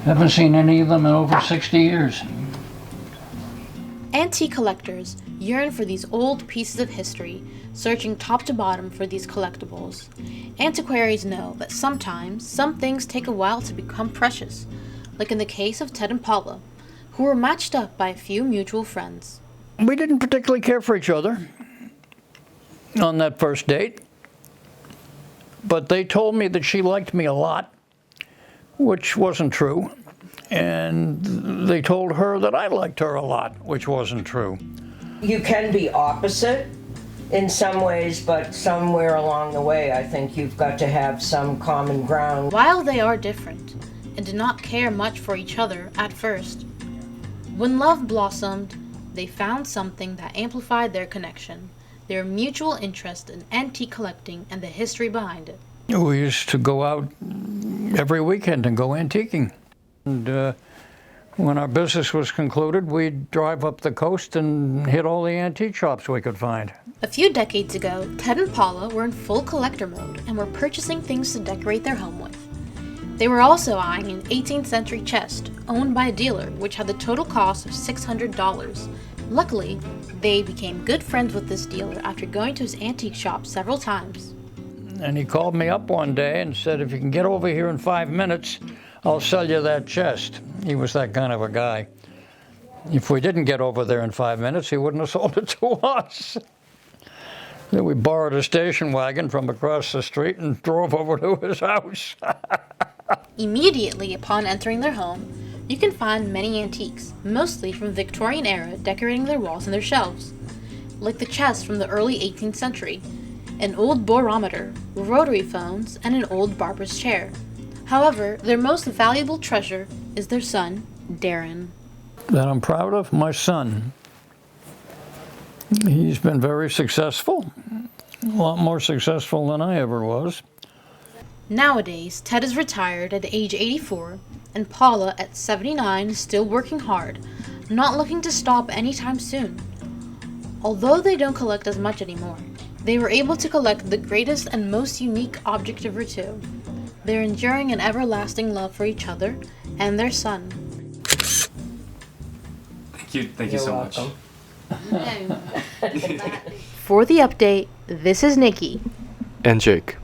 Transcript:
Haven't seen any of them in over 60 years. Antique collectors yearn for these old pieces of history, searching top to bottom for these collectibles. Antiquaries know that sometimes some things take a while to become precious, like in the case of Ted and Paula, who were matched up by a few mutual friends. We didn't particularly care for each other on that first date, but they told me that she liked me a lot, which wasn't true. And they told her that I liked her a lot, which wasn't true. You can be opposite in some ways, but somewhere along the way, I think you've got to have some common ground. While they are different and did not care much for each other at first, when love blossomed, they found something that amplified their connection, their mutual interest in antique collecting and the history behind it. We used to go out every weekend and go antiquing. And when our business was concluded, we'd drive up the coast and hit all the antique shops we could find. A few decades ago, Ted and Paula were in full collector mode and were purchasing things to decorate their home with. They were also eyeing an 18th century chest owned by a dealer which had the total cost of $600. Luckily, they became good friends with this dealer after going to his antique shop several times. And he called me up one day and said, if you can get over here in 5 minutes, I'll sell you that chest. He was that kind of a guy. If we didn't get over there in 5 minutes, he wouldn't have sold it to us. Then we borrowed a station wagon from across the street and drove over to his house. Immediately upon entering their home, you can find many antiques, mostly from the Victorian era, decorating their walls and their shelves, like the chest from the early 18th century, an old barometer, rotary phones, and an old barber's chair. However, their most valuable treasure is their son, Darren. That I'm proud of? My son. He's been very successful, a lot more successful than I ever was. Nowadays, Ted is retired at age 84, and Paula at 79 is still working hard, not looking to stop anytime soon. Although they don't collect as much anymore, they were able to collect the greatest and most unique object of her two. They're enduring an everlasting love for each other and their son. Thank you so much. For the update, this is Nicki. And Jake.